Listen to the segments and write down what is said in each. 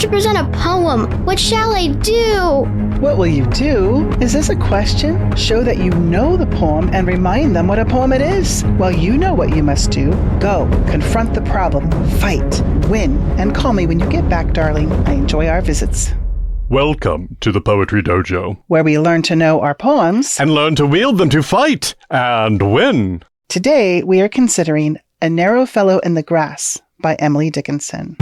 to present a poem. What shall I do? What will you do? Is this a question? Show that you know the poem and remind them what a poem it is. Well, you know what you must do. Go, confront the problem, fight, win, and call me when you get back, darling. I enjoy our visits. Welcome to the Poetry Dojo, where we learn to know our poems and learn to wield them to fight and win. Today, we are considering A Narrow Fellow in the Grass by Emily Dickinson.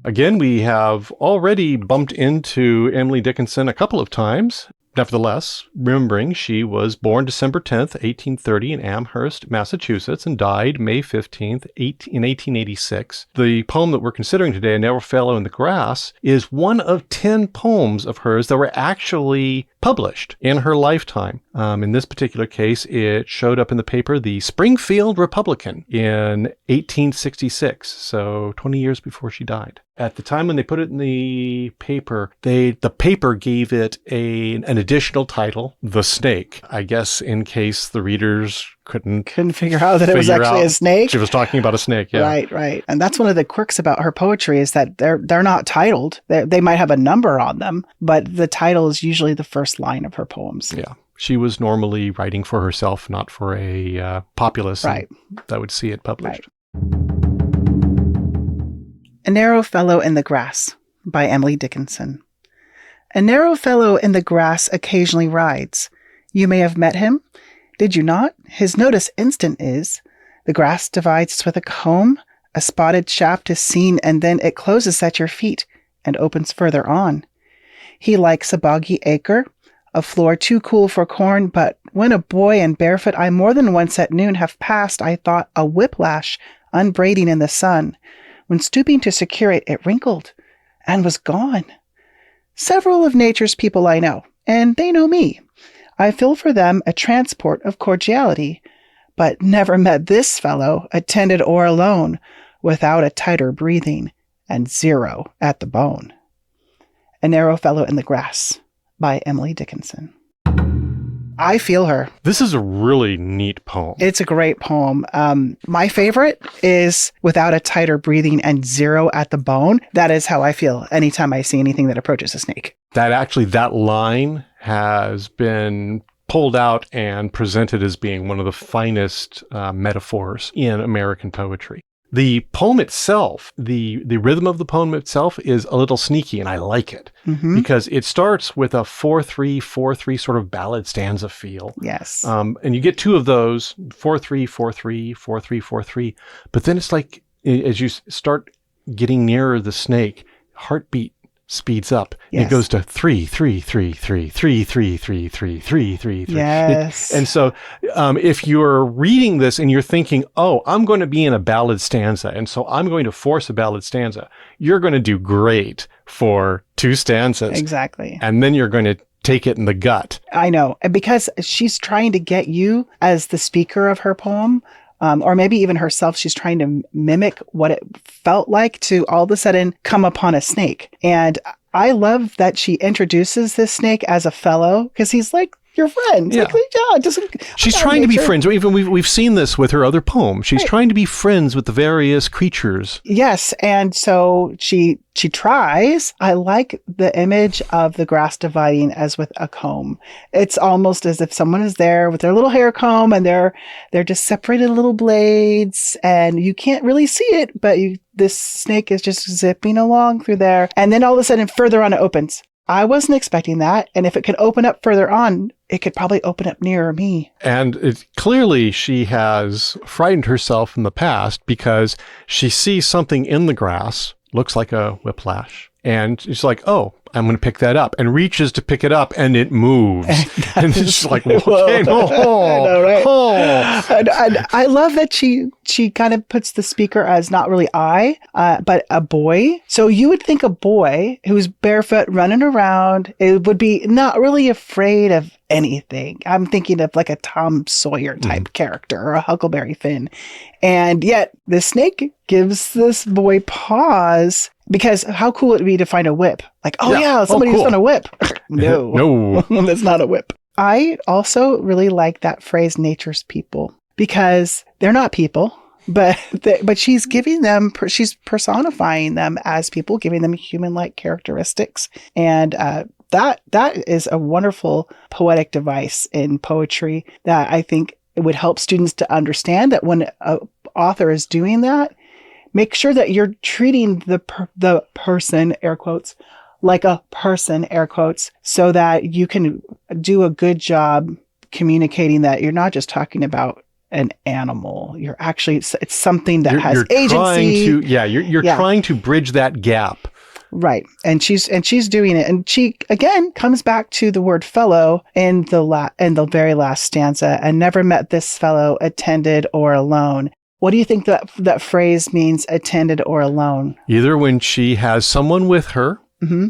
Again, we have already bumped into Emily Dickinson a couple of times. Nevertheless, remembering she was born December 10th, 1830 in Amherst, Massachusetts, and died May 15th, in 1886. The poem that we're considering today, A Narrow Fellow in the Grass, is one of 10 poems of hers that were actually published in her lifetime. In this particular case, it showed up in the paper, the Springfield Republican, in 1866, so 20 years before she died. At the time when they put it in the paper, the paper gave it an additional title, The Snake. I guess in case the readers couldn't figure out that it was actually a snake. She was talking about a snake, yeah. Right. And that's one of the quirks about her poetry is that they're not titled. They might have a number on them, but the title is usually the first line of her poems. Yeah. She was normally writing for herself, not for a populace that would see it published. Right. A Narrow Fellow in the Grass by Emily Dickinson. A narrow fellow in the grass occasionally rides. You may have met him. Did you not? His notice instant is. The grass divides with a comb. A spotted shaft is seen, and then it closes at your feet and opens further on. He likes a boggy acre, a floor too cool for corn, but when a boy and barefoot I more than once at noon have passed, I thought a whiplash unbraiding in the sun. When stooping to secure it, it wrinkled and was gone. Several of nature's people I know, and they know me. I feel for them a transport of cordiality, but never met this fellow, attended or alone, without a tighter breathing and zero at the bone. A Narrow Fellow in the Grass by Emily Dickinson. I feel her. This is a really neat poem. It's a great poem. My favorite is without a tighter breathing and zero at the bone. That is how I feel anytime I see anything that approaches a snake. That line has been pulled out and presented as being one of the finest metaphors in American poetry. The poem itself, the rhythm of the poem itself is a little sneaky, and I like it because it starts with a 4-3, 4-3 sort of ballad stanza feel. Yes. And you get two of those, 4-3, 4-3, 4-3, 4-3. But then it's like, as you start getting nearer the snake, heartbeat speeds up. Yes. It goes to 3-3-3-3-3-3-3-3-3-3. Yes. And so if you're reading this and you're thinking, oh, I'm going to be in a ballad stanza, and so I'm going to force a ballad stanza, you're going to do great for two stanzas. Exactly. And then you're going to take it in the gut. I know. Because she's trying to get you as the speaker of her poem, or maybe even herself, she's trying to mimic what it felt like to all of a sudden come upon a snake. And I love that she introduces this snake as a fellow, because he's like your friend. Yeah. She's trying to be friends. Even we've seen this with her other poem. She's trying to be friends with the various creatures. Yes. And so she tries. I like the image of the grass dividing as with a comb. It's almost as if someone is there with their little hair comb, and they're just separated little blades, and you can't really see it, but this snake is just zipping along through there. And then all of a sudden further on it opens. I wasn't expecting that. And if it could open up further on, it could probably open up nearer me. And clearly she has frightened herself in the past because she sees something in the grass, looks like a whiplash. And she's like, oh, I'm going to pick that up, and reaches to pick it up, and it moves. And she's like, okay, no. I know, right? And I love that she kind of puts the speaker as not really but a boy. So you would think a boy who's barefoot running around, it would be not really afraid of anything. I'm thinking of like a Tom Sawyer type character, or a Huckleberry Finn. And yet the snake gives this boy pause, because how cool it would be to find a whip. Like, somebody who's found a whip. No, that's not a whip. I also really like that phrase, nature's people, because they're not people. but she's giving them, she's personifying them as people, giving them human-like characteristics. And that is a wonderful poetic device in poetry that I think it would help students to understand that when an author is doing that, make sure that you're treating the person, air quotes, like a person, air quotes, so that you can do a good job communicating that you're not just talking about an animal. You're actually, it's something that has agency. You're trying to bridge that gap. Right. And she's doing it. And she, again, comes back to the word fellow in the very last stanza, and never met this fellow attended or alone. What do you think that phrase means, attended or alone? Either when she has someone with her,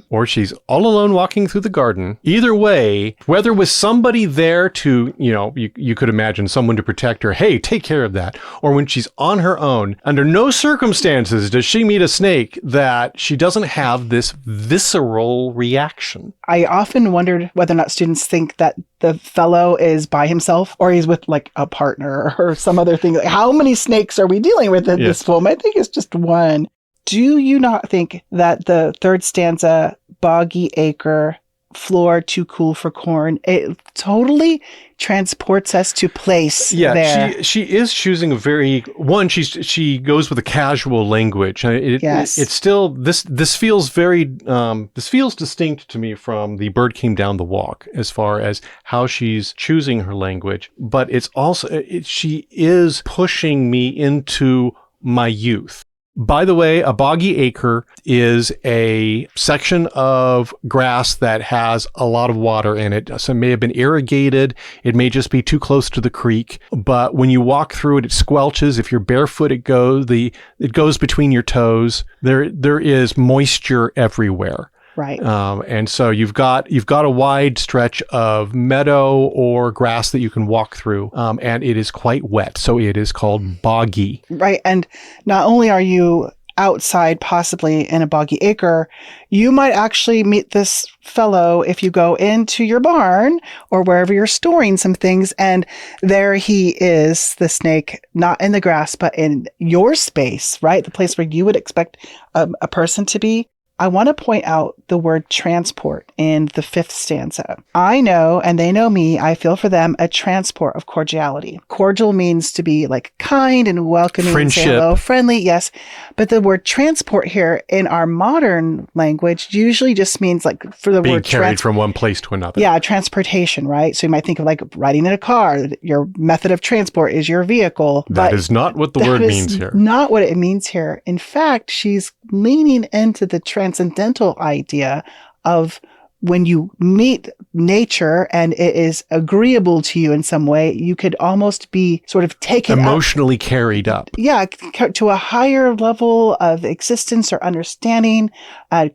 or she's all alone walking through the garden. Either way, whether with somebody there to, you could imagine someone to protect her, hey, take care of that. Or when she's on her own, under no circumstances does she meet a snake that she doesn't have this visceral reaction. I often wondered whether or not students think that the fellow is by himself or he's with like a partner or some other thing. Like, how many snakes are we dealing with in this poem? I think it's just one. Do you not think that the third stanza, boggy acre, floor too cool for corn, it totally transports us to place there? She is choosing a very, she goes with a casual language. It's still, this feels very, this feels distinct to me from The Bird Came Down the Walk as far as how she's choosing her language. But it's also, she is pushing me into my youth. By the way, a boggy acre is a section of grass that has a lot of water in it. So it may have been irrigated. It may just be too close to the creek. But when you walk through it, it squelches. If you're barefoot, it goes between your toes. There is moisture everywhere. Right. And so you've got a wide stretch of meadow or grass that you can walk through, and it is quite wet. So it is called boggy. Right. And not only are you outside, possibly in a boggy acre, you might actually meet this fellow if you go into your barn or wherever you're storing some things. And there he is, the snake, not in the grass, but in your space, right? The place where you would expect a person to be. I want to point out the word transport in the fifth stanza. I know, and they know me, I feel for them a transport of cordiality. Cordial means to be like kind and welcoming. Friendship. And say hello, friendly, yes. But the word transport here in our modern language usually just means like for the being word carried from one place to another. Yeah, transportation, right? So you might think of like riding in a car. Your method of transport is your vehicle. That is not what the word means here. Not what it means here. In fact, she's leaning into the transcendental idea of when you meet nature and it is agreeable to you in some way, you could almost be sort of taken emotionally carried up. Yeah, to a higher level of existence or understanding,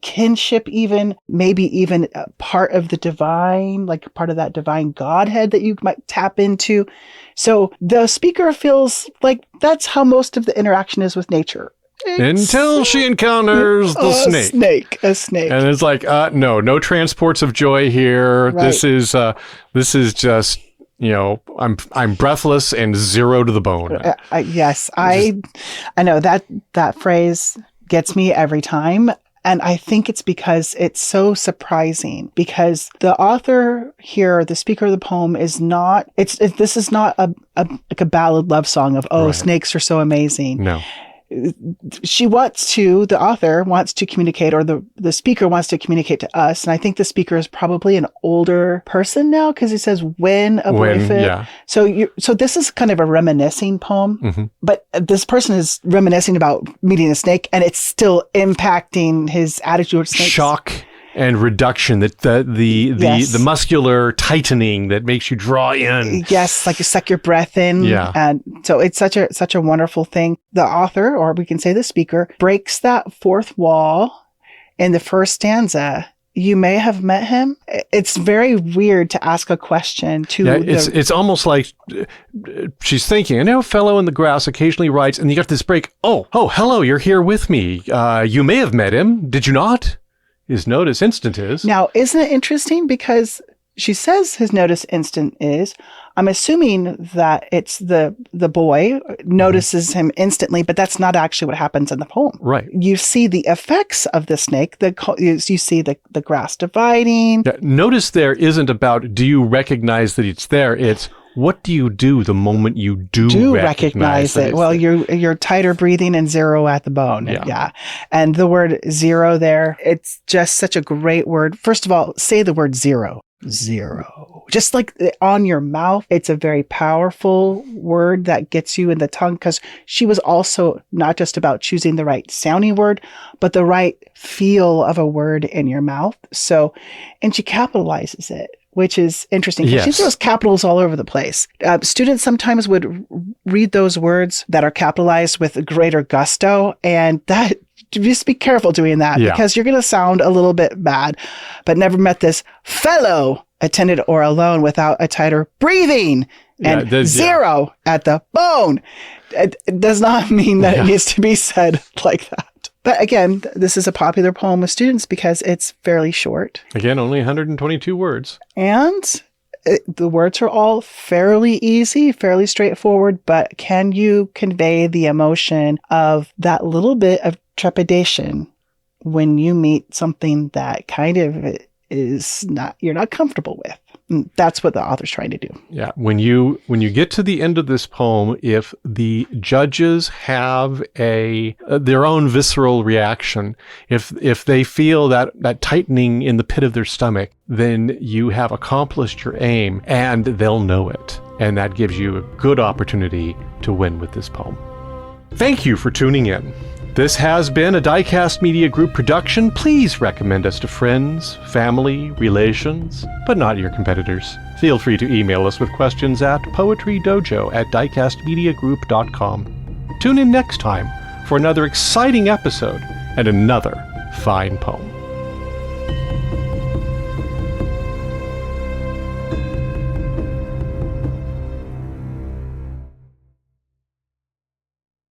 kinship even, maybe even a part of the divine, like part of that divine Godhead that you might tap into. So the speaker feels like that's how most of the interaction is with nature. Until she encounters the snake. A snake. And it's like, no transports of joy here. Right. This is just, I'm breathless and zero to the bone. Yes, I know that phrase gets me every time. And I think it's because it's so surprising, because the author here, the speaker of the poem, is not, this is not like a ballad love song of, right, snakes are so amazing. No. The author wants to communicate, or the speaker wants to communicate to us. And I think the speaker is probably an older person now, because he says, when a boy fit. Yeah. So this is kind of a reminiscing poem, but this person is reminiscing about meeting a snake, and it's still impacting his attitude towards snakes. Shock and reduction, that the muscular tightening that makes you draw in. Yes, like you suck your breath in. Yeah. And so it's such a wonderful thing. The author, or we can say the speaker, breaks that fourth wall in the first stanza. You may have met him. It's very weird to ask a question to. Yeah, it's almost like she's thinking, I know a fellow in the grass occasionally rides, and you got this break. Oh, hello, you're here with me. You may have met him. Did you not? His notice instant is. Now, isn't it interesting? Because she says his notice instant is, I'm assuming that it's the boy notices him instantly, but that's not actually what happens in the poem. Right. You see the effects of the snake. You see the grass dividing. Yeah, notice there isn't about, do you recognize that it's there? It's, what do you do the moment you do recognize it? Well, you're tighter breathing and zero at the bone. Yeah. And the word zero there, it's just such a great word. First of all, say the word zero. Zero. Just like on your mouth, it's a very powerful word that gets you in the tongue, because she was also not just about choosing the right sounding word, but the right feel of a word in your mouth. So, and she capitalizes it, which is interesting, because she throws capitals all over the place. Students sometimes would read those words that are capitalized with greater gusto, and that, just be careful doing that, because you're going to sound a little bit bad. But never met this fellow attended or alone without a tighter breathing and zero at the bone. It does not mean that it needs to be said like that. But again, this is a popular poem with students because it's fairly short. Again, only 122 words. And the words are all fairly easy, fairly straightforward, but can you convey the emotion of that little bit of trepidation when you meet something that kind of is not, you're not comfortable with? And that's what the author's trying to do. Yeah. When you get to the end of this poem, if the judges have their own visceral reaction, if they feel that tightening in the pit of their stomach, then you have accomplished your aim, and they'll know it. And that gives you a good opportunity to win with this poem. Thank you for tuning in. This has been a DieCast Media Group production. Please recommend us to friends, family, relations, but not your competitors. Feel free to email us with questions at poetrydojo@diecastmediagroup.com. Tune in next time for another exciting episode and another fine poem.